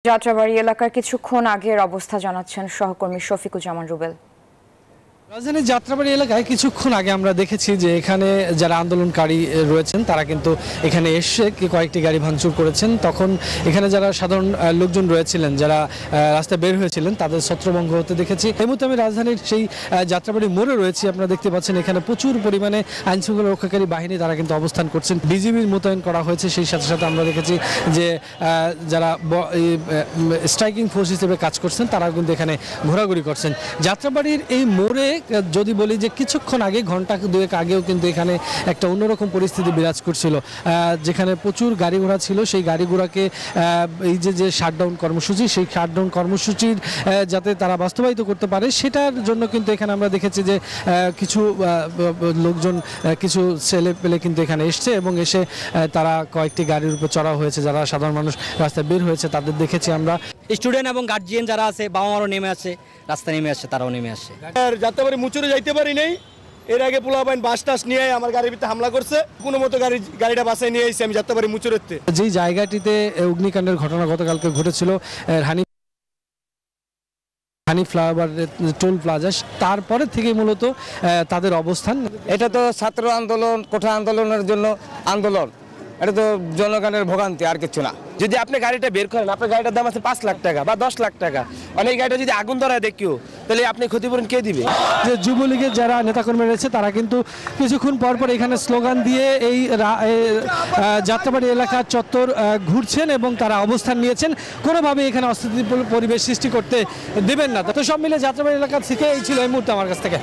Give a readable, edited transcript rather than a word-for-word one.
যাত্রাবাড়ী এলাকার কিছুক্ষণ আগের অবস্থা জানাচ্ছেন সহকর্মী শফিকুজ্জামান রুবেল। রাজধানীর যাত্রাবাড়ী এলাকায় কিছুক্ষণ আগে আমরা দেখেছি যে এখানে যারা আন্দোলনকারী রয়েছেন তারা কিন্তু এখানে এসে কয়েকটি গাড়ি ভাঙচুর করেছেন। তখন এখানে যারা সাধারণ লোকজন রয়েছিলেন, যারা রাস্তায় বের হয়েছিলেন, তাদের ছত্রভঙ্গ হতে দেখেছি। এই মুহূর্তে আমি রাজধানীর সেই যাত্রাবাড়ি মোড়ে রয়েছি। আপনারা দেখতে পাচ্ছেন এখানে প্রচুর পরিমাণে আইনশৃঙ্খলা রক্ষাকারী বাহিনী তারা কিন্তু অবস্থান করছেন। বিজিবির মোতায়েন করা হয়েছে। সেই সাথে সাথে আমরা দেখেছি যে যারা স্ট্রাইকিং ফোর্স হিসেবে কাজ করছেন তারা কিন্তু এখানে ঘোরাঘুরি করছেন। যাত্রাবাড়ির এই মোড়ে যদি বলি যে কিছুক্ষণ আগে, ঘন্টা দুয়েক আগেও কিন্তু এখানে একটা অন্যরকম পরিস্থিতি বিরাজ করছিল, যেখানে প্রচুর গাড়ি ঘোড়া ছিল। সেই গাড়ি ঘোড়াকে এই যে শাটডাউন কর্মসূচি, সেই শাটডাউন কর্মসূচির যাতে তারা বাস্তবায়িত করতে পারে সেটার জন্য কিন্তু এখানে আমরা দেখেছি যে কিছু লোকজন, কিছু ছেলে পেলে কিন্তু এখানে এসছে এবং এসে তারা কয়েকটি গাড়ির উপর চড়া হয়েছে। যারা সাধারণ মানুষ রাস্তায় বের হয়েছে তাদের দেখেছি আমরা। স্টুডেন্ট এবং গার্জিয়ান যারা আছে, বাবা মারও নেমে আসে, রাস্তায় নেমে আসে, তারাও নেমে আসে। আর যাত্রাবাড়ি মুচুরে যাইতে পারি নাই। এর আগে পোলাপাইন বাস টাস নিয়ে আমার গাড়ির ভিতরে হামলা করছে। কোনো মতো গাড়িটা বাসায় নিয়ে এসেছি আমি যাত্রাবাড়ি মুচুরেতে। যেই জায়গাটিতে অগ্নিকাণ্ডের ঘটনা গতকালকে ঘটেছিল, হানি ফ্লাইওভার টোল প্লাজা, তারপরে থেকে মূলত তাদের অবস্থান। এটা তো ছাত্র আন্দোলন, কোঠা আন্দোলনের জন্য আন্দোলন, এটা তো জনগণের ভোগান্তি, আর কিছু না। যদি আপনি গাড়িটা বের করেন, আপনার গাড়িটার দাম আছে 5 লাখ টাকা বা 10 লাখ টাকা, অনেক গাড়িটা যদি আগুন ধরায় দেখিও, তাহলে আপনি ক্ষতিপূরণ কে দিবে? যে যুবলীগের যারা নেতাকর্মী রয়েছে তারা কিন্তু কিছুক্ষণ পর পর এখানে স্লোগান দিয়ে এই যাত্রাবাড়ি এলাকার চত্বর ঘুরছেন এবং তারা অবস্থান নিয়েছেন। কোনোভাবে এখানে অস্থিতিশীল পরিবেশ সৃষ্টি করতে দেবেন না। তো সব মিলে যাত্রাবাড়ি এলাকা থেকে এই ছিল এই মুহূর্তে আমার কাছ থেকে।